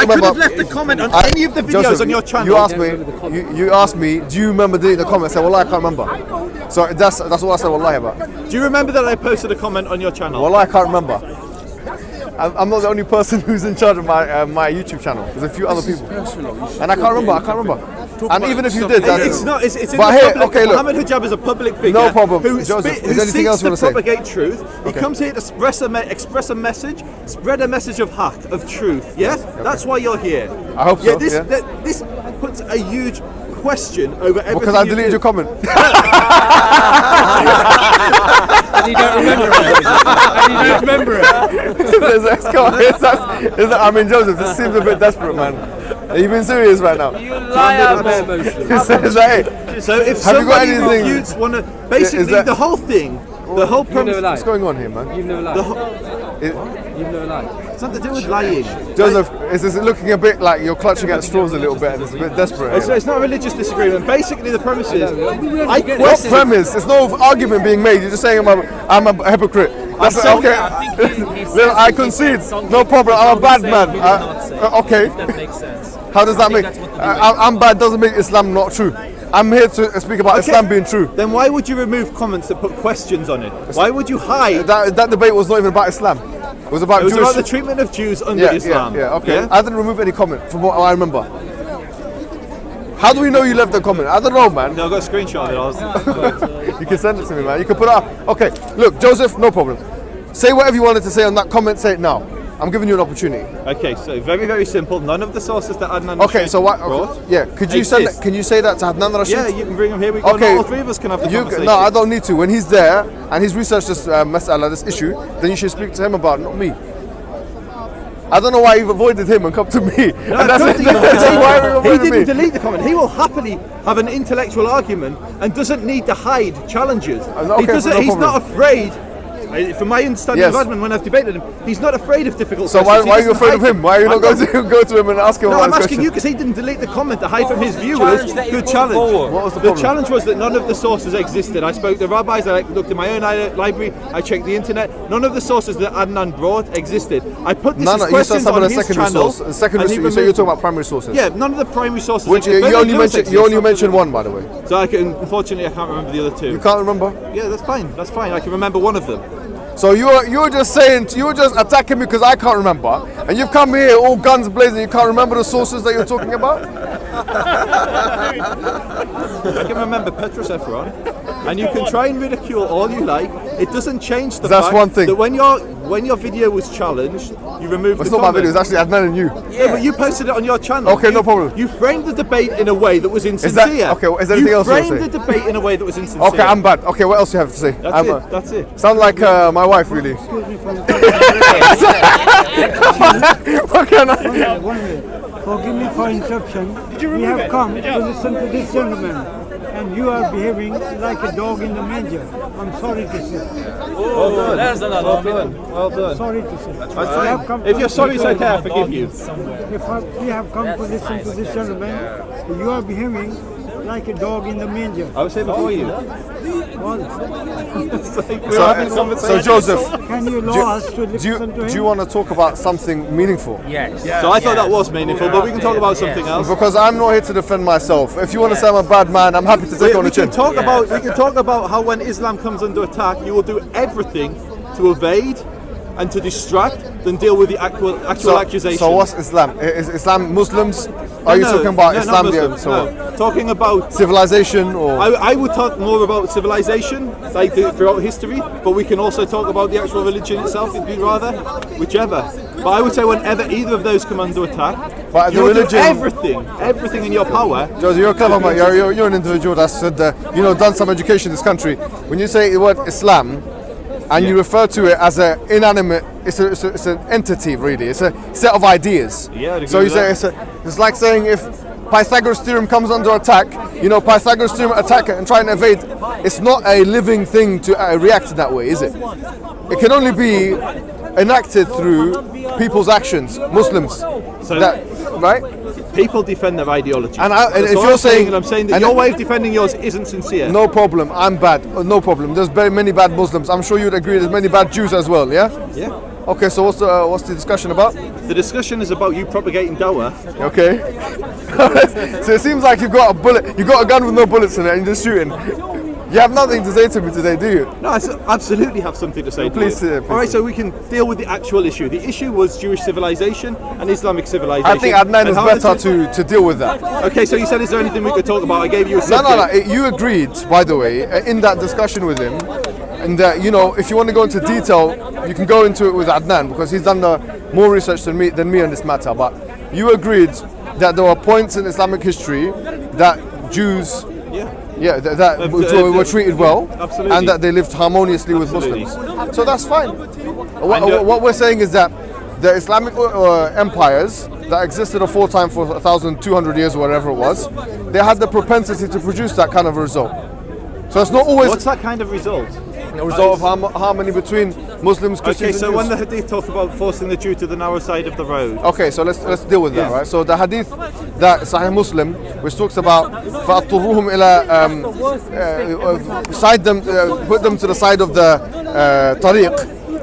I could have left a comment on any of the videos Joseph, on your channel. You asked me, do you remember deleting the comment? I said, well, I can't remember. So that's all I said, wallahi, about. Do you remember that I posted a comment on your channel? Well, I can't remember. I'm not the only person who's in charge of my YouTube channel. There's a few other people, and I can't remember. And even if you did, it's not. It's in the but here, public. okay, look. Muhammed Hijab is a public figure. No problem. Who Joseph, who is there anything else you want to say? propagate truth. He comes here to express a message, spread a message of haq, of truth. Yes, that's why you're here. I hope so. This puts a huge question over everything. Because I deleted your comment. And you don't remember it. I mean, Joseph, this seems a bit desperate, man. Are you being serious right now? You liar. Is that it? So if Have you got somebody anything? refutes one of basically the whole thing, the whole premise. What's going on here, man? You've never lied. You've never lied. It's not to do with lying. Joseph, is this looking a bit like you're clutching at straws a little bit and it's a bit desperate? It's not a religious disagreement. Basically, the premise is What premise? There's no argument being made. You're just saying I'm a hypocrite. That's okay. I concede. No problem. I'm a bad man. Okay. That makes sense. How does that make? I'm bad doesn't make Islam not true. I'm here to speak about Islam being true. Then why would you remove comments that put questions on it? Why would you hide? That debate was not even about Islam. It was about Jewish. About the treatment of Jews under Islam. Yeah, okay. Yeah? I didn't remove any comment from what I remember. How do we know you left the comment? I don't know, man. No, I got a screenshot of it. You can send it to me, man. You can put it up. Okay, look, Joseph, no problem. Say whatever you wanted to say on that comment. Say it now. I'm giving you an opportunity. Okay, so very, very simple. None of the sources that Adnan Okay, so what? brought could you send? Can you say that to Adnan Rashid? Yeah, you can bring him here. We go. Okay, all three of us can have the conversation. No, I don't need to. When he's there and he's researched this this issue, then you should speak to him about it, not me. I don't know why you've avoided him and come to me. No, and that's he didn't delete the comment. He will happily have an intellectual argument and doesn't need to hide challenges. He's not afraid. From my understanding of Adnan, when I've debated him, he's not afraid of difficult questions. So why are you afraid of him? Why are you not going to go to him and ask him about his question? No, I'm asking you because he didn't delete the comment to hide from his viewers. Good challenge. What was the problem? The challenge was that none of the sources existed. I spoke to rabbis, I looked in my own library, I checked the internet. None of the sources that Adnan brought existed. I put this as questions on his channel. The secondary source. So you're talking about primary sources? Yeah, none of the primary sources. Which you only mentioned one, by the way. So unfortunately, I can't remember the other two. You can't remember? Yeah, that's fine. That's fine. I can remember one of them. So you were just attacking me because I can't remember, and you've come here all guns blazing. You can't remember the sources that you're talking about. I can remember Petrus Ephron, and you can try and ridicule all you like. It doesn't change the fact that when your video was challenged, you removed the comment. It's not my video. It's actually Adnan and you. Yeah, but you posted it on your channel. Okay, no problem. You framed the debate in a way that was insincere. Is there anything else you want to say? You framed the debate in a way that was insincere. Okay, I'm bad. Okay, what else do you have to say? That's it. Sound like my wife, really. Excuse me for What can I? Forgive me for interruption. We have come to listen to this gentleman, and you are behaving like a dog in the manger. I'm sorry to say. Well done. Well done. Sorry to say. That's fine. If you're sorry, it's okay. I forgive you. We have come to listen to this gentleman, you are behaving like a dog in the manger. I was here before you. So Joseph, can you allow us to listen to him? Do you want to talk about something meaningful? Yes. So I thought that was meaningful, but we can talk about something else. Because I'm not here to defend myself. If you want to say I'm a bad man, I'm happy to take on the chin. We can talk about how when Islam comes under attack, you will do everything to evade and to distract than deal with the actual accusation. So what's Islam? Is Islam Muslims? Are you talking about Islam? Talking about civilization, or I would talk more about civilization, like throughout history. But we can also talk about the actual religion itself. It'd be rather whichever. But I would say whenever either of those come under attack, you will do everything in your power. Joseph, you're a clever man. You're an individual that's done some education in this country. When you say the word Islam, and you refer to it as an inanimate, it's an entity, really. It's a set of ideas. Yeah, so you say it's like saying if Pythagoras' theorem comes under attack, Pythagoras' theorem attack it and try and evade. It's not a living thing to react in that way, is it? It can only be enacted through people's actions, Muslims. So right? People defend their ideology. And if you're saying, I'm saying that your way of defending yours isn't sincere. No problem. I'm bad. No problem. There's very many bad Muslims. I'm sure you'd agree. There's many bad Jews as well. Yeah. Yeah. Okay, so what's the discussion about? The discussion is about you propagating dawah. Okay. So it seems like you've got a gun with no bullets in it, and you're just shooting. You have nothing to say to me today, do you? No, I absolutely have something to say. Please. All right, so we can deal with the actual issue. The issue was Jewish civilization and Islamic civilization. I think Adnan is better to deal with that. Okay, so you said, is there anything we could talk about? I gave you a subject. No. You agreed, by the way, in that discussion with him, and if you want to go into detail, you can go into it with Adnan because he's done more research than me on this matter. But you agreed that there were points in Islamic history that Jews, that were treated well, absolutely, and that they lived harmoniously with Muslims. So that's fine. What we're saying is that the Islamic empires that existed aforetime for 1,200 years or whatever it was, they had the propensity to produce that kind of result. So it's not always. What's that kind of result? A result of harmony between Muslims, Christians, okay, so and when Jews. the hadith talks about forcing the Jew to the narrow side of the road. Okay, so let's deal with that, right? So the hadith that Sahih Muslim, which talks about فَأَطُرُّهُمْ إِلَى put them to the side of the tariq,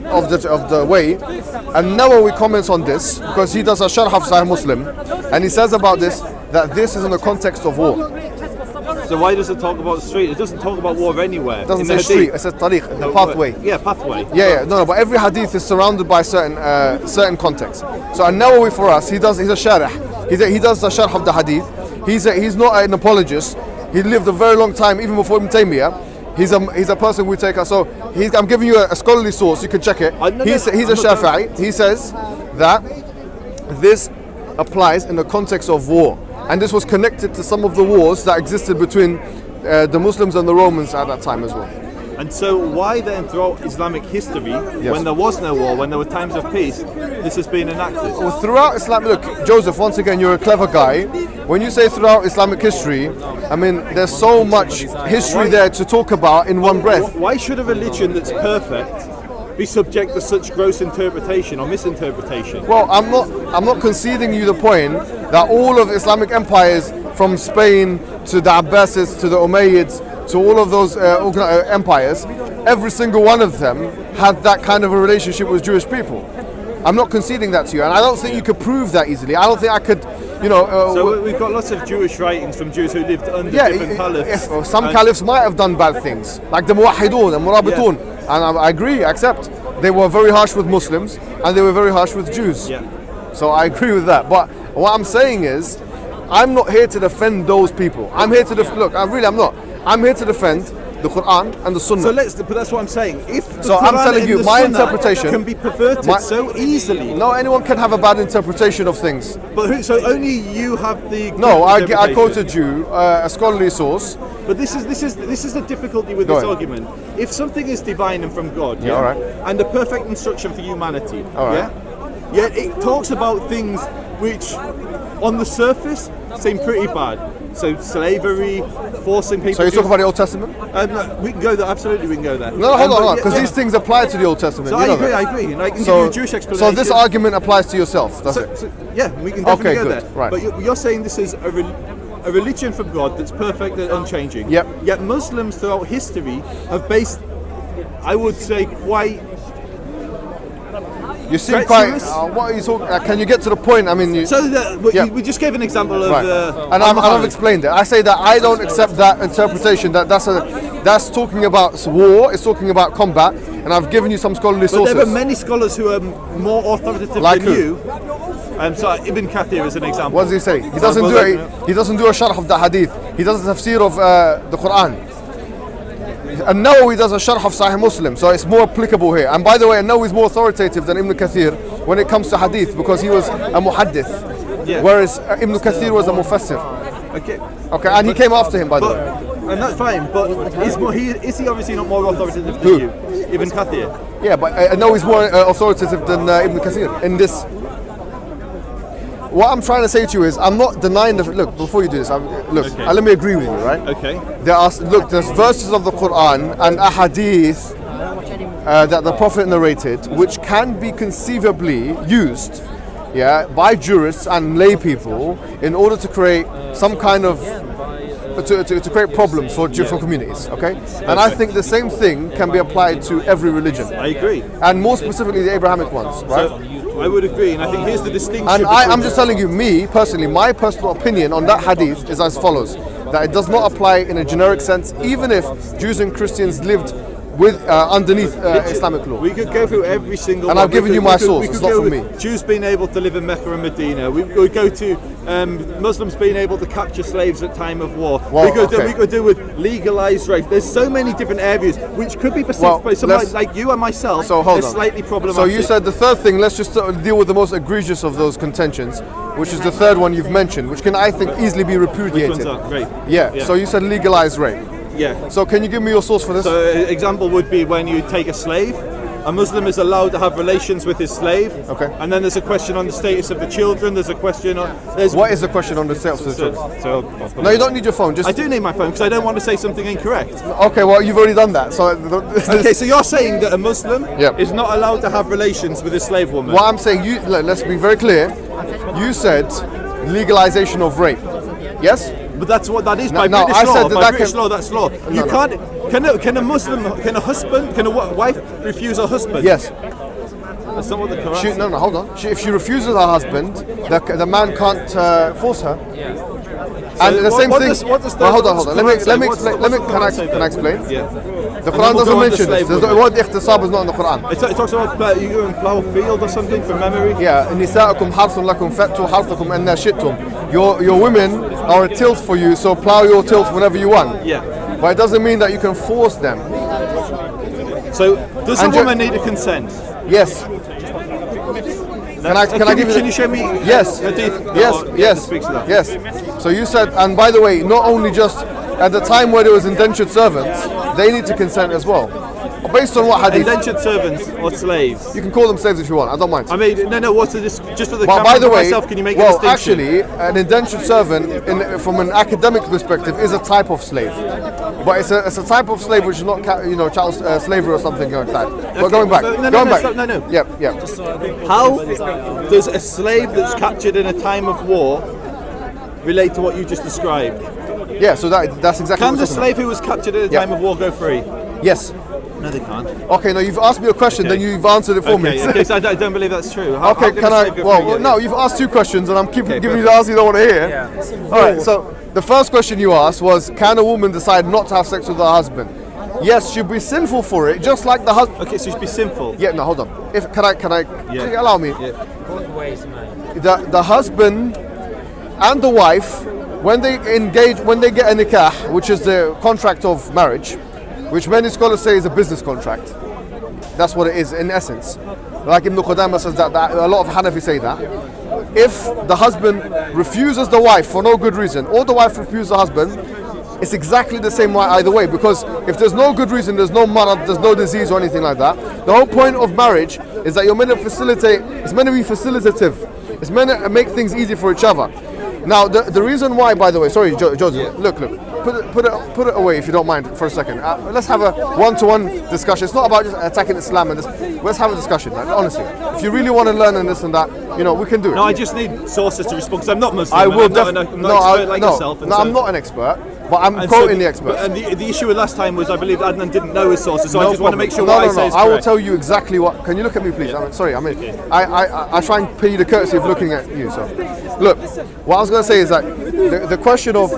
of the way. And Nawawi comments on this because he does a sharh of Sahih Muslim, and he says about this that this is in the context of war. So why does it talk about the street? It doesn't talk about war anywhere. It doesn't say street, it says tariq, the pathway. Yeah, pathway. No, but every hadith is surrounded by certain context. So An-Nawawi for us, he's a sharh. He does the sharh of the hadith. He's not an apologist. He lived a very long time, even before Ibn Taymiyyah. He's a person we take. So I'm giving you a scholarly source. You can check it. He's a Shafi'i. He says that this applies in the context of war. And this was connected to some of the wars that existed between the Muslims and the Romans at that time as well. And so why then throughout Islamic history, when there was no war, when there were times of peace, this has been enacted? Well, throughout Islam, look, Joseph, once again, you're a clever guy. When you say throughout Islamic history, I mean, there's so much history there to talk about in one breath. Why should a religion that's perfect be subject to such gross interpretation or misinterpretation? Well, I'm not conceding you the point that all of Islamic empires, from Spain to the Abbasids to the Umayyads to all of those empires, every single one of them had that kind of a relationship with Jewish people. I'm not conceding that to you, and I don't think you could prove that easily. I don't think I could, So we've got lots of Jewish writings from Jews who lived under different caliphs. Some caliphs might have done bad things, like the Muwahhidun and Murabitun, and I agree, I accept. They were very harsh with Muslims, and they were very harsh with Jews. Yeah. So I agree with that. But what I'm saying is, I'm not here to defend those people. I'm here to I'm not. I'm here to defend the Quran and the Sunnah. But that's what I'm saying. If the So Quran I'm telling and you, the my Sunnah interpretation can be perverted so easily. No, anyone can have a bad interpretation of things. But so only you have the. No, I quoted you a scholarly source. But this is the difficulty with this argument. If something is divine and from God, all right, and the perfect instruction for humanity, all right, yet it talks about things which, on the surface, seem pretty bad. So slavery, forcing people. So you talk about the Old Testament? No, we can go there. Absolutely, we can go there. No, hold on, because these things apply to the Old Testament. So I agree. And I can give you a Jewish explanation. So this argument applies to yourself. That's it. So, yeah, we can definitely go good. there. Right. But you're saying this is a religion from God that's perfect and unchanging. Yep. Yet Muslims throughout history have based, I would say, quite. You seem quite. What are you talking? Can you get to the point? I mean, we just gave an example of. Right. And I've explained it. I say that I don't accept that interpretation. That's talking about war. It's talking about combat. And I've given you some scholarly sources. But there are many scholars who are more authoritative like than who? you. So Ibn Kathir is an example. What does he say? He doesn't do a sharh of the hadith. He does a tafsir of the Quran. And Nawawi does a sharh of Sahih Muslim, so it's more applicable here. And by the way, Nawawi is more authoritative than Ibn Kathir when it comes to hadith because he was a muhaddith, whereas Ibn Kathir was a mufassir. Okay, and he came after him, by the way. And that's fine, but is he obviously not more authoritative than you, Ibn Kathir? Yeah, but I know he's more authoritative than Ibn Kathir in this. What I'm trying to say to you is, I'm not denying the. Look, before you do this, let me agree with you, right? Okay. There's verses of the Quran and ahadith that the Prophet narrated, which can be conceivably used, by jurists and lay people in order to create some kind of to create problems for communities. Okay, and I think the same thing can be applied to every religion. I agree. And more specifically the Abrahamic ones, right? So I would agree, and I think here's the distinction. And I'm just telling you, me personally, my personal opinion on that hadith is as follows: that it does not apply in a generic sense, even if Jews and Christians lived with underneath Islamic law. We could go through every single. And one. I've given you my source. It's not from me. Jews being able to live in Mecca and Medina. We go to Muslims being able to capture slaves at time of war. Well, we could do with legalized rape. There's so many different areas which could be perceived by someone like you and myself as slightly problematic. So you said the third thing. Let's just deal with the most egregious of those contentions, which is the third one you've mentioned, which can I think easily be repudiated. Which one's that? Rape. Yeah. So you said legalized rape. Yeah. So can you give me your source for this? So an example would be when you take a slave. A Muslim is allowed to have relations with his slave. Okay. And then there's a question on the status of the children. There's a question on. What is the question on the status of the children? So no, you don't need your phone. Just I do need my phone because I don't want to say something incorrect. Okay, well you've already done that. So okay, so you're saying that a Muslim Yep. is not allowed to have relations with a slave woman. What I'm saying, let's be very clear. You said legalization of rape. Yes. But that's what that is by No, British I law. said that By that British can- law, that's law. You can't. Can a Muslim, can a wife refuse her husband? Yes. That's not what the Quran says. No, hold on. If she refuses her husband, the man can't force her. And the same thing. What does Well, hold on. Let me explain. Can I explain? The Quran doesn't mention this. The word ikhtisab is not in the Quran. It talks about you go and plough a field or something from memory. Yeah, نساءكم حرث لكم فأتوا حرثكم أن شئتم. Your women are a tilth for you, so plough your tilth whenever you want. Yeah. But it doesn't mean that you can force them. So does a woman need a consent? Yes. Can I give you? Can you show me? Yes. Yes. So you said, and by the way, not only just at the time where there was indentured servants, they need to consent as well. Based on what hadith? Indentured servants or slaves? You can call them slaves if you want. I don't mind. I mean, no. What's the just for the But camera by the way, myself? Can you make a distinction? actually, an indentured servant, from an academic perspective, is a type of slave. But it's a type of slave which is not, child slavery or something like that. But going back, No. Yeah. How does a slave that's captured in a time of war relate to what you just described? Yeah. So that's exactly. Can what the we're talking slave who was captured at a time of war go free? about. Yes. No, they can't. Okay. No, you've asked me a question, then you've answered it for me. Okay, so I don't believe that's true. How Okay, can can a I? slave go Well, free? no, you've asked two questions, and I'm giving you perfect. the answer you don't want to hear. All right. So the first question you asked was, can a woman decide not to have sex with her husband? Yes, she'd be sinful for it, just like the husband. Okay, so she'd be sinful. Yeah. No, hold on. Can I? Allow me. Yeah. Both ways, man. The husband and the wife, when they get a nikah, which is the contract of marriage, which many scholars say is a business contract. That's what it is in essence. Like Ibn Qudamah says that a lot of Hanafi say that. If the husband refuses the wife for no good reason, or the wife refuses the husband, it's exactly the same way either way. Because if there's no good reason, there's no marad, there's no disease or anything like that. The whole point of marriage is that you're meant to facilitate. It's meant to be facilitative. It's meant to make things easy for each other. Now, the reason why, by the way, sorry, Joseph, look, put it away if you don't mind for a second. Let's have a one-to-one discussion. It's not about just attacking Islam and this. Let's have a discussion. Like, honestly, if you really want to learn and this and that, we can do it. No, I just need sources to respond because I'm not Muslim. I will I'm not an expert like yourself. No, I'm not an expert, but I'm quoting the expert. And the issue with last time was I believe Adnan didn't know his sources, so I just want to make sure what I say is I will correct. tell you exactly what. Can you look at me, please? I try and pay you the courtesy of looking at you. So, look, what I was going to say is that the question of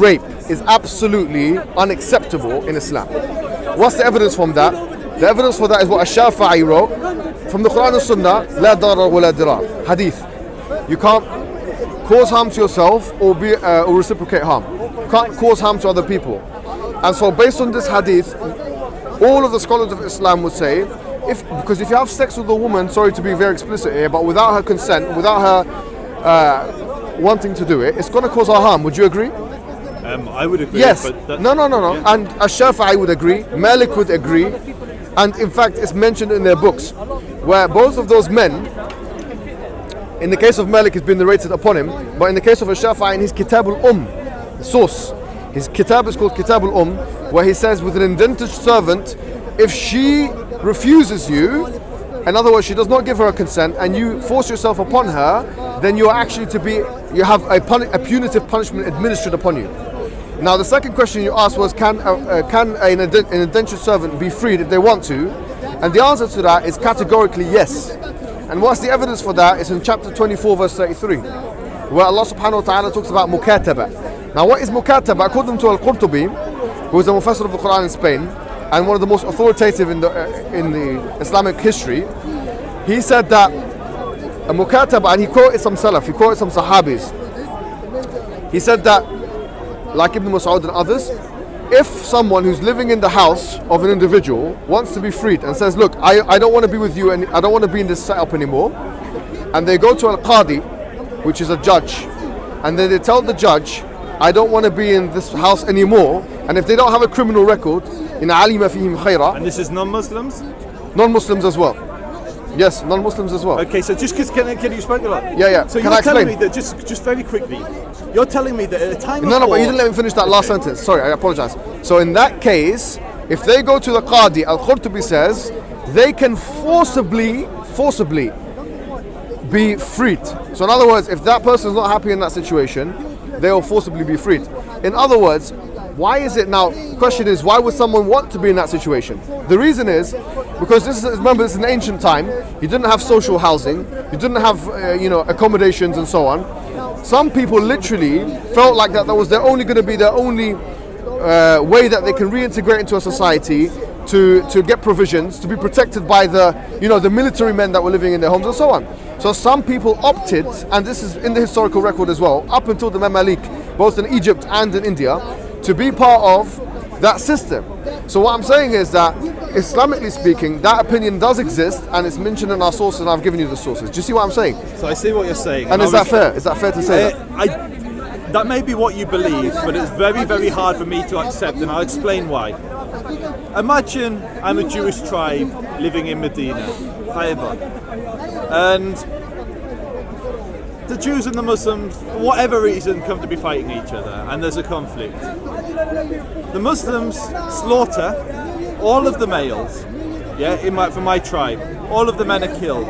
rape is absolutely unacceptable in Islam. What's the evidence from that? The evidence for that is what Ash-Shafi'i wrote from the Quran and Sunnah. La darar wa la dirar. Hadith. You can't cause harm to yourself or reciprocate harm. You can't cause harm to other people. And so, based on this hadith, all of the scholars of Islam would say, because if you have sex with a woman, sorry to be very explicit here, but without her consent, without her wanting to do it, it's going to cause her harm. Would you agree? I would agree. Yes. But No. Yeah. And Ash-Shafi'i would agree. Malik would agree. And in fact, it's mentioned in their books where both of those men, in the case of Malik, it's been narrated upon him, but in the case of Ash-Shafi'i, in his Kitab al source, his Kitab is called Kitab al where he says with an indentured servant, if she refuses you, in other words, she does not give her a consent, and you force yourself upon her, then you are actually you have a punitive punishment administered upon you. Now the second question you asked was, can an indentured servant be freed if they want to? And the answer to that is categorically yes. And what's the evidence for that? It's in chapter 24 verse 33, where Allah subhanahu wa ta'ala talks about mukataba. Now what is mukataba? According to Al-Qurtubi, who is a Mufassir of the Quran in Spain and one of the most authoritative in the Islamic history, he said that a mukataba, and he quoted some salaf, he quoted some sahabis. He said that, like Ibn Mas'ud and others, if someone who's living in the house of an individual wants to be freed and says, look, I don't want to be with you and I don't want to be in this setup anymore, and they go to Al-Qadi, which is a judge, and then they tell the judge, I don't want to be in this house anymore, and if they don't have a criminal record, in alima fihim khayra. And this is non-Muslims? Non-Muslims as well. Yes, non-Muslims as well. Okay, so just because can you spoke about? Yeah. So can you're I telling explain? me that just very quickly, you're telling me that at a time No, of but war, you didn't let me finish that last sentence. Sorry, I apologize. So in that case, if they go to the Qadi, Al-Qurtubi says, they can forcibly be freed. So in other words, if that person is not happy in that situation, they will forcibly be freed. In other words, why is it now? The question is, why would someone want to be in that situation? The reason is because remember, this is an ancient time. You didn't have social housing. You didn't have accommodations and so on. Some people literally felt like that was only their only way that they can reintegrate into a society, to get provisions, to be protected by the military men that were living in their homes and so on. So some people opted, and this is in the historical record as well, up until the Mamalik, both in Egypt and in India, to be part of that system. So what I'm saying is that, Islamically speaking, that opinion does exist, and it's mentioned in our sources, and I've given you the sources. Do you see what I'm saying? So I see what you're saying. And is that fair? Is that fair to say that? That may be what you believe, but it's very, very hard for me to accept, and I'll explain why. Imagine I'm a Jewish tribe living in Medina, Hyde, and the Jews and the Muslims, for whatever reason, come to be fighting each other, and there's a conflict. The Muslims slaughter all of the males, from my tribe. All of the men are killed,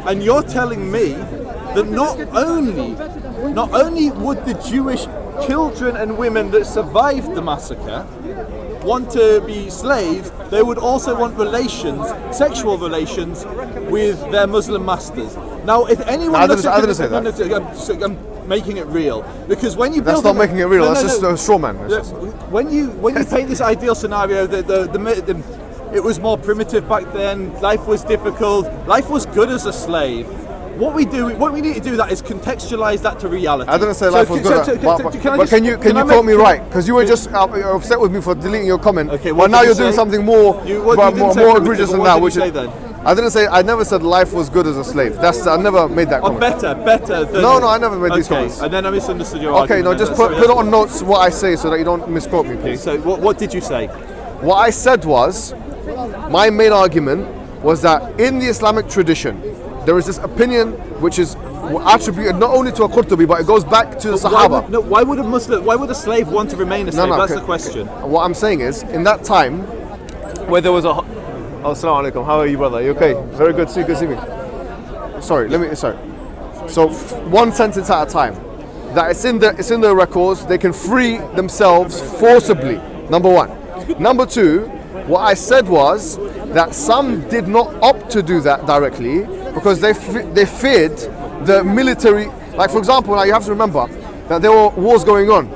and you're telling me that not only would the Jewish children and women that survived the massacre want to be slaves, they would also want sexual relations with their Muslim masters. Now, if anyone I didn't say that. I'm making it real, because when you build that's not making it real. That's just a straw man. When you paint this ideal scenario, it was more primitive back then. Life was difficult. Life was good as a slave. What we need to do that is contextualize that to reality. I didn't say life was good. But can you quote me right? Because you were just upset with me for deleting your comment. Okay. Well, now you're doing something more egregious than that. Which then? I never said life was good as a slave. I never made that comment. Better than... No, I never made these comments. And then I misunderstood your argument. Okay, no, just put it on notes what I say so that you don't misquote me, please. So what did you say? What I said was, my main argument was that in the Islamic tradition, there is this opinion which is attributed not only to a Qurtubi, but it goes back to the Sahaba. Why would a slave want to remain a slave? That's the question. What I'm saying is, in that time, where there was a... Oh, assalamu alaikum. How are you, brother? You okay? Very good. See you. Sorry. So, one sentence at a time. That it's in the records. They can free themselves forcibly. Number one. Number two, what I said was that some did not opt to do that directly because they feared the military. Like, for example, now you have to remember that there were wars going on.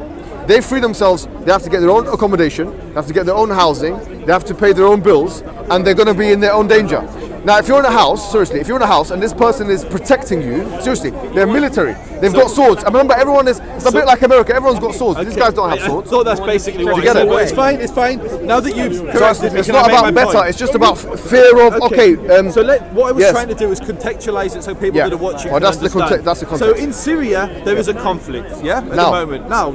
They free themselves. They have to get their own accommodation. They have to get their own housing. They have to pay their own bills, and they're going to be in their own danger. Now, if you're in a house, seriously, if you're in a house and this person is protecting you, seriously, they're military. They've got swords. And remember, it's a bit like America. Everyone's got swords. These guys don't have swords. I thought that's basically what you get it. It's fine. Now that you've corrected me, it's not about better. It's just about fear of what I was trying to do is contextualize it so people that are watching. Well, that's the context. So in Syria, there is a conflict. At the moment. Now,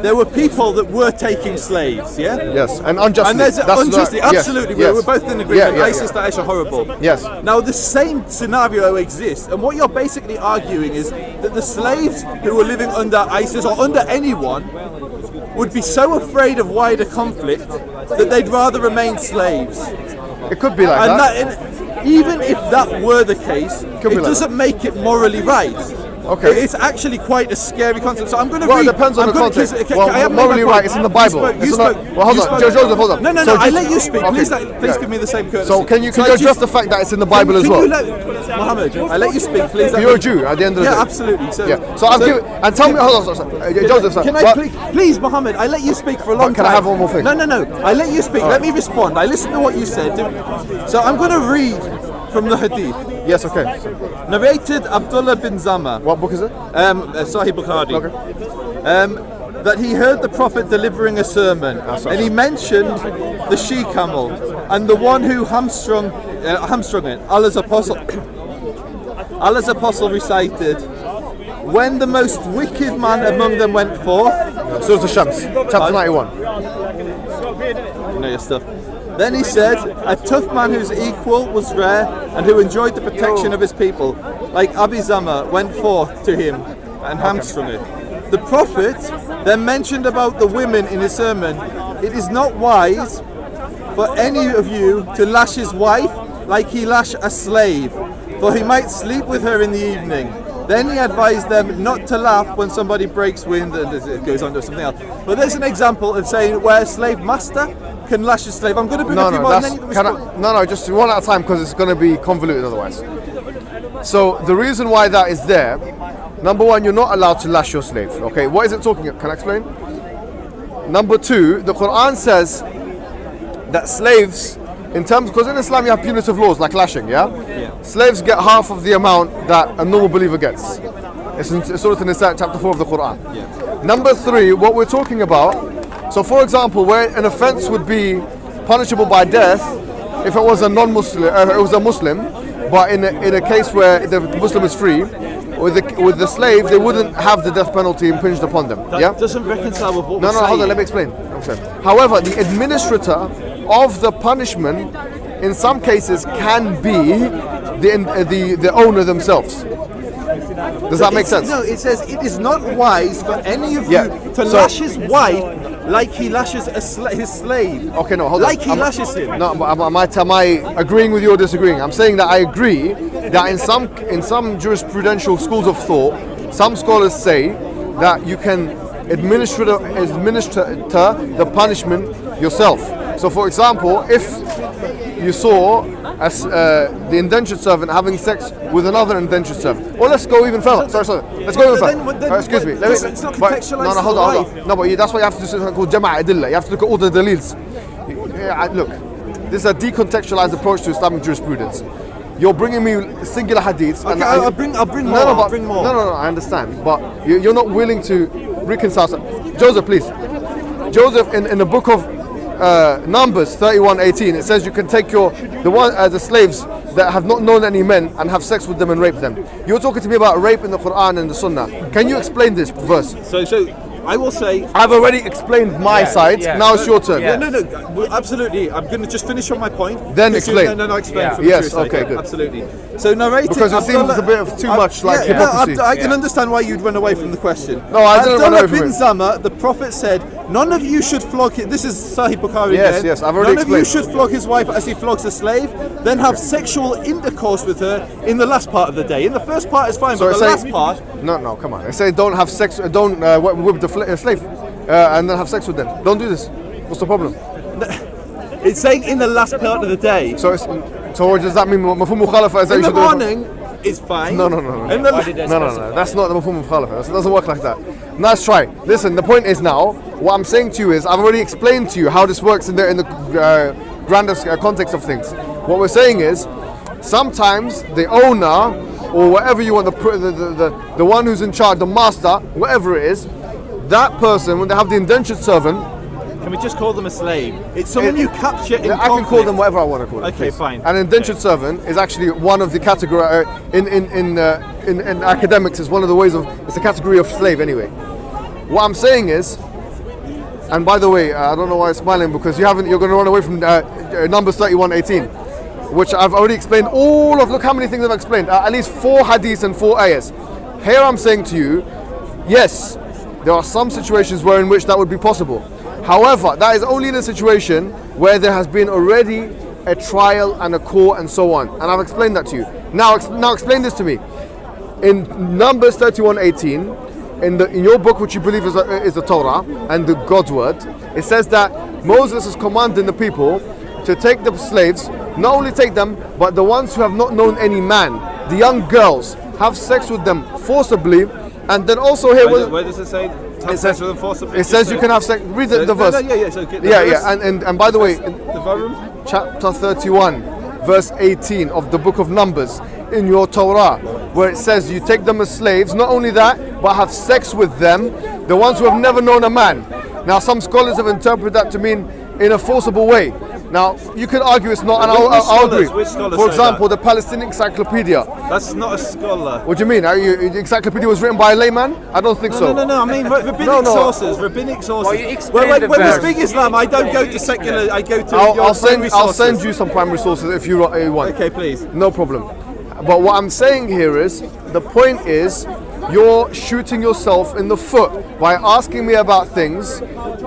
there were people that were taking slaves. Yes, and unjustly. And there's unjustly, absolutely. Yes. We're both in agreement. ISIS, Daesh are horrible. Yes. Now the same scenario exists, and what you're basically arguing is that the slaves who were living under ISIS or under anyone would be so afraid of wider conflict that they'd rather remain slaves. It could be like that. And even if that were the case, it doesn't make it morally right. Okay. It's actually quite a scary concept. So I'm going to Well, read. it depends on I'm the gonna- context. can Well, I have my morally point? right, it's in the Bible. You It's spoke. in the- well, hold you on, spoke- Joseph, hold on. No, So I just- let you speak. okay, Please yeah. give me the same courtesy. So can you I address the fact that it's in the Bible as well? Muhammad, I let you speak, please. You're a Jew at the end of the day. Yeah, absolutely. So, Yeah. So I'll give and tell me. Hold on, sorry. Joseph, sir. Can I please, Muhammad? I let you speak for a long time. Can I have one more thing? No. I let you speak. Let me respond. I listened to what you said. So I'm going to read from the Hadith. Yes, okay. Narrated Abdullah bin Zama. What book is it? Sahih Bukhari. Okay. That he heard the Prophet delivering a sermon, and he mentioned the she-camel and the one who hamstrung it. Allah's apostle recited, when the most wicked man among them went forth. Surah Al-Shams, chapter 91. You know your stuff. Then he said, a tough man whose equal was rare and who enjoyed the protection of his people, like Abi Zama, went forth to him and hamstrung it. The Prophet then mentioned about the women in his sermon, it is not wise for any of you to lash his wife like he lashed a slave, for he might sleep with her in the evening. Then he advised them not to laugh when somebody breaks wind, and it goes on to something else. But there's an example of saying where a slave master can lash a slave. I'm going to bring a few more and then you can respond. No, just one at a time because it's going to be convoluted otherwise. So the reason why that is there, number one, you're not allowed to lash your slave. Okay, what is it talking about? Can I explain? Number two, the Quran says that slaves, in terms, because in Islam you have punitive laws like lashing, yeah? Slaves get half of the amount that a normal believer gets. It's in Surah An-Nisa, chapter 4 of the Quran. Number three, what we're talking about, so for example, where an offense would be punishable by death if it was a non-Muslim, it was a Muslim, but in a case where the Muslim is free, with the slave, they wouldn't have the death penalty impinged upon them. That doesn't reconcile with what we're saying. No, hold on, let me explain. However, the administrator of the punishment in some cases can be the owner themselves. Does that make sense? No, it says it is not wise for any of you to lash his wife like he lashes his slave. Okay, no, hold on. Like he lashes him. No, am I agreeing with you or disagreeing? I'm saying that I agree that in some jurisprudential schools of thought, some scholars say that you can administer the punishment yourself. So, for example, if you saw the indentured servant having sex with another indentured servant, or let's go even further. Sorry. Let's go even further. Excuse me. It's not contextualized. Hold on. No, but that's why you have to do something called Jama' Adilla. You have to look at all the dalils. Look, this is a decontextualized approach to Islamic jurisprudence. You're bringing me singular hadiths. Okay, I'll bring more. I'll bring more. No, I understand, but you're not willing to reconcile. Joseph, please. Joseph, in the book of Numbers 31:18, it says you can take the slaves that have not known any men and have sex with them and rape them. You're talking to me about rape in the Quran and the Sunnah. Can you explain this verse? So I will say, I've already explained my side. Now it's your turn. No, absolutely. I'm going to just finish on my point. Then explain. No, explain. Yeah. For me Yes, too, okay, good. Absolutely. So narrating Because it seems a bit of too much like hypocrisy. I can understand why you'd run away from the question. No, I didn't run away from bin it. Zama, the Prophet said, none of you should flog his, this is Sahih Bukhari again. Yes, I've already None of you explained. should flog his wife as he flogs a slave, then have sexual intercourse with her in the last part of the day. In the first part is fine, So but it's the saying- last part, No, come on. They say don't have sex, don't whip the slave, and then have sex with them. Don't do this. What's the problem? it's saying in the last part of the day. So what does that mean? Mafhum mukhalafa is that In you the should do it? morning, it's fine. No. In the No. That's not the mafhum mukhalafa. It doesn't work like that. Nice try. Listen, the point is now, what I'm saying to you is, I've already explained to you how this works in the grander context of things. What we're saying is, sometimes the owner, or whatever you want, the one who's in charge, the master, whatever it is, that person, when they have the indentured servant, Can we just call them a slave? It's someone you capture in I can call them whatever I want to call them. Okay, please. fine. An indentured servant is actually one of the category in academics. Is one of the ways of, it's a category of slave anyway. What I'm saying is, and by the way, I don't know why you're smiling, because you're going to run away from Numbers 31:18, which I've already explained all of. Look how many things I've explained. At least 4 hadiths and 4 ayahs. Here I'm saying to you, yes, there are some situations where in which that would be possible. However, that is only in a situation where there has been already a trial and a court and so on. And I've explained that to you. Now explain this to me. in Numbers 31:18, in your book, which you believe is the Torah and the God's word, it says that Moses is commanding the people to take the slaves, not only take them, but the ones who have not known any man, the young girls, have sex with them forcibly, and then also here. Where does it say? It says with them forcibly. It says you can have sex. Read the verse. And by the way, chapter 31, verse 18 of the book of Numbers in your Torah, where it says you take them as slaves, not only that, but have sex with them, the ones who have never known a man. Now some scholars have interpreted that to mean in a forcible way. Now you could argue it's not, and I'll agree. For example, the Palestinian Encyclopedia. That's not a scholar. What do you mean? The encyclopedia was written by a layman? I don't think so. No. I mean rabbinic sources. Rabbinic sources. When we speak Islam, I don't go to secular. I go to I'll send you some primary sources if you want. Okay, please. No problem. But what I'm saying here is, the point is, you're shooting yourself in the foot by asking me about things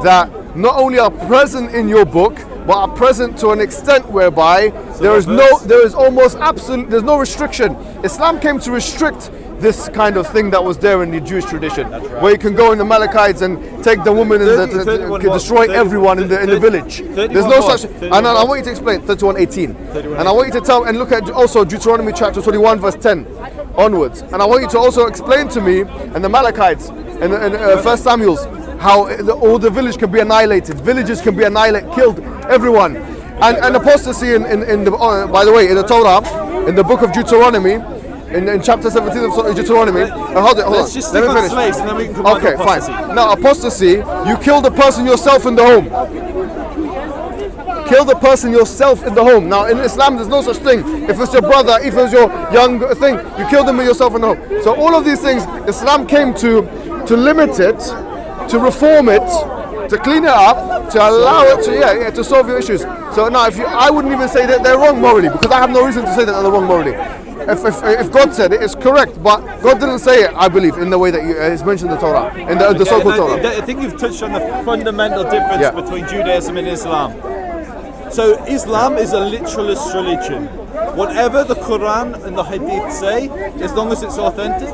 that not only are present in your book, but are present to an extent whereby there's no restriction. Islam came to restrict this kind of thing that was there in the Jewish tradition, where you can go in the Malachites and take the woman and destroy everyone in the village. There's no such. And I want you to explain 31:18, and I want you to tell and look at also Deuteronomy chapter 21 verse 10 onwards, and I want you to also explain to me and the Malachites and First Samuel's how all the village can be annihilated, villages can be annihilated, killed, everyone, and apostasy in the by the way, in the Torah, in the book of Deuteronomy, in chapter 17 of Deuteronomy. Hold on. Let's just stick on slaves and then we can come okay, on to apostasy. Fine. Now apostasy, you kill the person yourself in the home. Kill the person yourself in the home. Now in Islam there's no such thing. If it's your brother, if it's your young thing, you kill them yourself in the home. So all of these things, Islam came to limit it, to reform it, to clean it up, to allow it to solve your issues. So now I wouldn't even say that they're wrong morally, because I have no reason to say that they're wrong morally. If God said it, it's correct, but God didn't say it, I believe, in the way that it's mentioned in the Torah, in the so-called Torah. I think you've touched on the fundamental difference between Judaism and Islam. So Islam is a literalist religion. Whatever the Quran and the Hadith say, as long as it's authentic.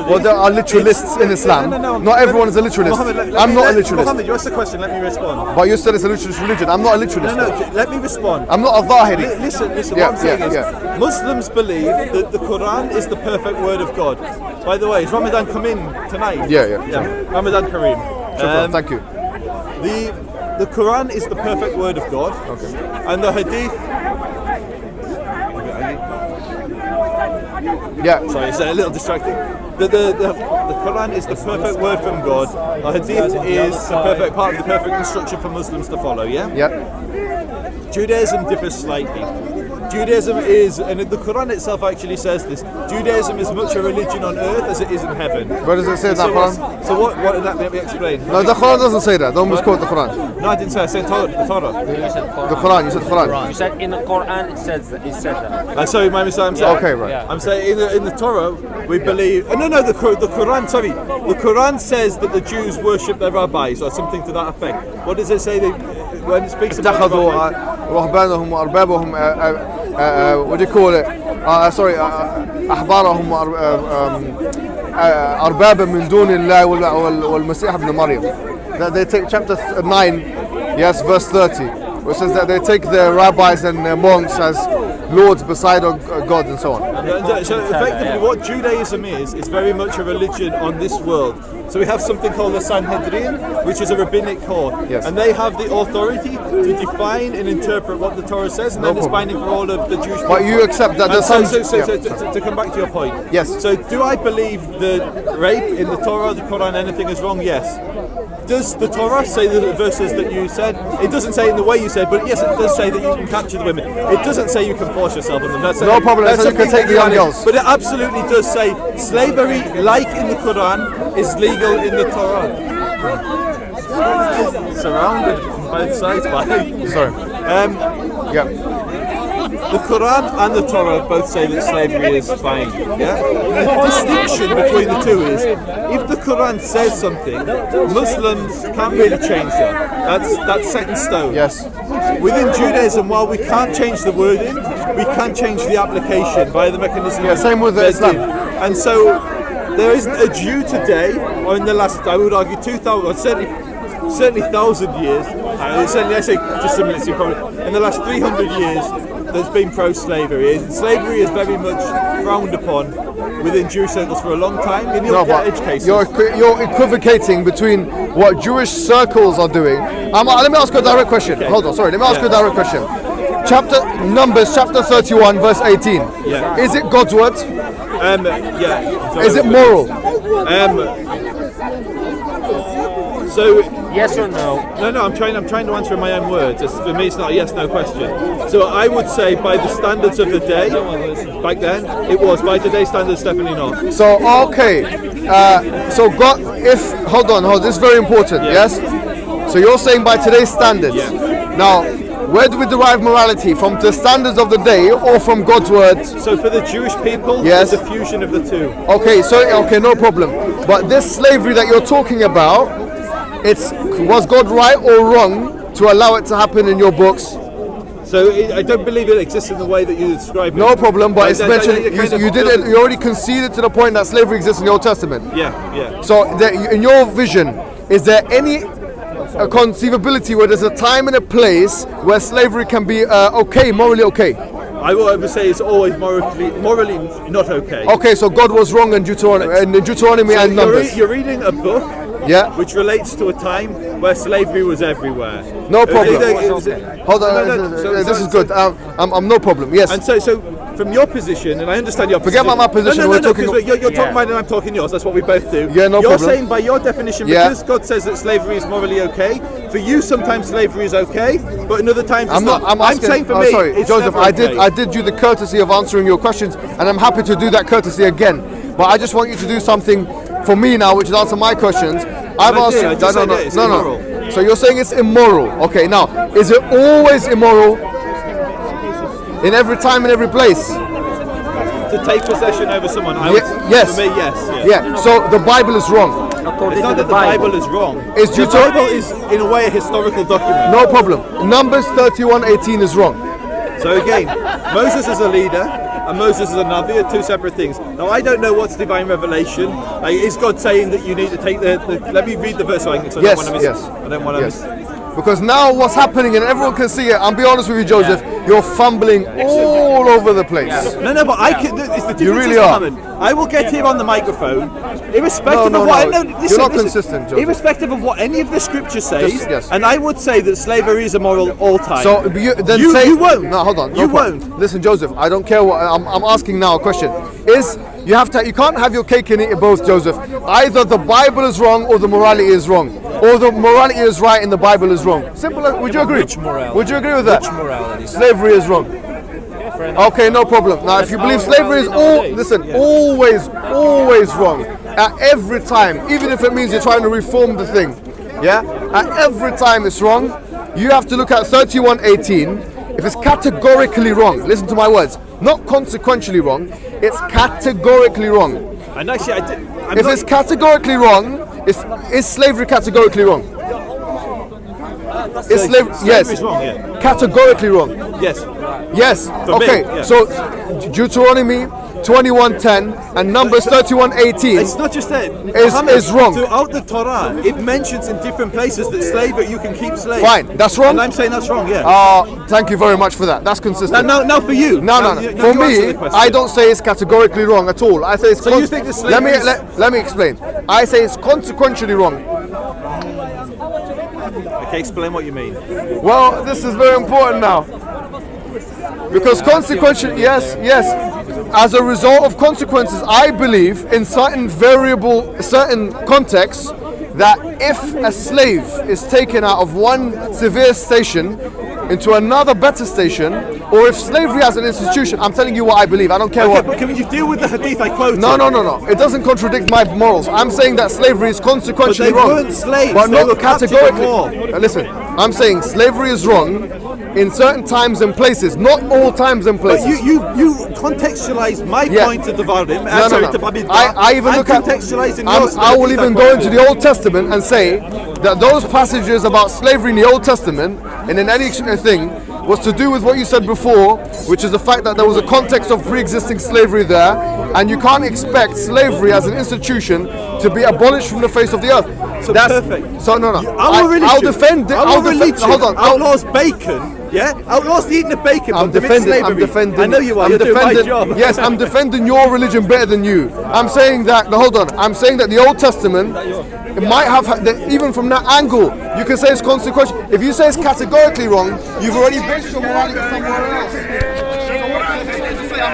Well, there are literalists in Islam. No. Not everyone is a literalist. Muhammad, I'm not a literalist. Muhammad, you asked the question, let me respond. But you said it's a literalist religion. I'm not a literalist. No, let me respond. I'm not a Zahiri. Listen, what I'm saying is, Muslims believe that the Quran is the perfect word of God. By the way, is Ramadan come in tonight? Yeah. Ramadan Kareem. Shukran, thank you. The Quran is the perfect word of God. Okay. And the Hadith. Yeah. Sorry, it's a little distracting. The Quran is the perfect word from God. The Hadith is the perfect part of the perfect instruction for Muslims to follow. Yeah. Judaism differs slightly. Judaism is, and the Quran itself actually says this, Judaism is much a religion on earth as it is in heaven. Where does it say that, Quran? So what did that let me explain? No, the Quran doesn't say that. Don't misquote the Quran. No, I didn't say. I said Torah. The Torah. The Quran. You said Quran. You said in the Quran it said that. Sorry, my mistake. I'm saying. Okay, right. Yeah. I'm saying in the Torah we believe. No, the Quran. Sorry, the Quran says that the Jews worship their rabbis or something to that effect. What does it say? When it speaks about رهبانهم وأربابهم what do you call it? أحبارهم أربابا من دون الله والمسيح ابن مريم. That they take chapter 9, yes, verse 30, which says that they take their rabbis and their monks as lords beside God and so on. So effectively what Judaism is very much a religion on this world. So we have something called the Sanhedrin, which is a rabbinic court. Yes. And they have the authority to define and interpret what the Torah says, and then it's binding for all of the Jewish people. But you accept that the to come back to your point. Yes. So do I believe that rape in the Torah, the Quran, anything is wrong? Yes. Does the Torah say the verses that you said? It doesn't say in the way you said, but yes, it does say that you can capture the women. It doesn't say you can force yourself on them. That's no problem. That's you can take the young girls. But it absolutely does say slavery, like in the Quran, is legal in the Torah. Surrounded on both sides by. Sorry. The Quran and the Torah both say that slavery is fine. Yeah. The distinction between the two is, if the Quran says something, Muslims can't really change that. That's set in stone. Yes. Within Judaism, while we can't change the wording, we can change the application via the mechanism. Yeah. Same with Islam. And so there isn't a Jew today, or in the last, I would argue, 2,000, or certainly 1,000 years, certainly I say just similarly, probably, in the last 300 years, that's been pro-slavery. Slavery is very much frowned upon within Jewish circles for a long time. In your edge cases. You're equivocating between what Jewish circles are doing. Let me ask you a direct question. Okay. Hold on, sorry. Let me ask you a direct question. Numbers chapter 31, verse 18. Yeah. Is it God's word? Yeah. Is it moral? So Yes or no? No. I'm trying to answer in my own words. For me, it's not a yes/no question. So I would say, by the standards of the day, back then, it was. By today's standards, definitely not. So okay. So God, hold on. This is very important. Yeah. Yes. So you're saying by today's standards. Yeah. Now, where do we derive morality? From the standards of the day or from God's word? So for the Jewish people, yes, it's a fusion of the two. Okay, no problem. But this slavery that you're talking about, was God right or wrong to allow it to happen in your books? So I don't believe it exists in the way that you describe it. No problem, but it's mentioned. You already conceded to the point that slavery exists in the Old Testament. Yeah. So in your vision, is there any conceivability where there's a time and a place where slavery can be morally okay? I will say it's always morally not okay. Okay, so God was wrong in Deuteronomy and Numbers. You're reading a book, yeah, which relates to a time where slavery was everywhere. No problem. Hold on, this is good. I'm no problem. Yes. And so from your position, and I understand your position. Forget about my position. You're talking mine and I'm talking yours. That's what we both do. Yeah, no You're problem. saying by your definition, because God says that slavery is morally okay. For you, sometimes slavery is okay, but in other times it's not. I'm saying for me, sorry, it's Joseph. never okay. I did you the courtesy of answering your questions, and I'm happy to do that courtesy again. But I just want you to do something for me now, which is answer my questions. I've asked you. No. So you're saying it's immoral. Okay, now is it always immoral in every time and every place? To take possession over someone, yes. For me, yes. Yeah. So the Bible is wrong. It's not that the Bible is wrong. The Bible is, in a way, a historical document. No problem. Numbers 31:18 is wrong. So again, Moses is a leader and Moses is a Navi are two separate things. Now I don't know what's divine revelation. Is God saying that you need to take the let me read the verse so I don't want to miss it. I don't want to miss it. Because now what's happening, and everyone can see it, I'll be honest with you, Joseph, you're fumbling all over the place. No, but I can. It's the difference. You really are. I will get here on the microphone, irrespective of what. You're not consistent, Joseph. Irrespective of what any of the scripture says, and I would say that slavery is immoral all time. So you won't. No, hold on. You won't. Listen, Joseph, I don't care what I'm asking now. A question is. You can't have your cake and eat it both, Joseph. Either the Bible is wrong or the morality is wrong. Or the morality is right and the Bible is wrong. Simple. Would you agree? Which morality? Would you agree with that? Which morality? Slavery is wrong. Okay, no problem. Now, if you believe slavery is always wrong, at every time, even if it means you're trying to reform the thing, at every time it's wrong, you have to look at 31:18. If it's categorically wrong, listen to my words, not consequentially wrong, it's categorically wrong. And actually, if it's categorically wrong, is slavery categorically wrong? Is slavery? Yes. Is wrong, Categorically wrong. Yes. Yes. Okay. Me, yeah. So Deuteronomy 21:10 and Numbers 31:18. It's not just that. Is wrong. Throughout the Torah, it mentions in different places that you can keep slaves. Fine. That's wrong. And I'm saying that's wrong. Yeah. Thank you very much for that. That's consistent. Now for you. No. For me, I don't say it's categorically wrong at all. I say it's. So you think the slavery? Let me explain. I say it's consequentially wrong. Okay, explain what you mean. Well, this is very important now. Because consequentially, yes. As a result of consequences, I believe in certain contexts that if a slave is taken out of one severe station into another better station, or if slavery as an institution, I'm telling you what I believe. I don't care what. But can you deal with the hadith I quoted? No. It doesn't contradict my morals. I'm saying that slavery is consequentially wrong. But they weren't slaves. But they not were categorically. Listen, I'm saying slavery is wrong in certain times and places, not all times and places. But you contextualize my point to Devarim. No. I even look at contextualizing yours. I will even go into the Old Testament and say that those passages about slavery in the Old Testament and in any thing, was to do with what you said before, which is the fact that there was a context of pre-existing slavery there, and you can't expect slavery as an institution to be abolished from the face of the earth. So that's perfect. So no. Our religion, I'll defend it. Our religion hold on. outlaws bacon. Yeah, outlaws the eating of bacon. I'm defending. I know you are. You're doing my job. Yes, I'm defending your religion better than you. I'm saying that. No, hold on. I'm saying that the Old Testament, it might have even from that angle, you can say it's consequential. If you say it's categorically wrong, you've already based your morality somewhere else.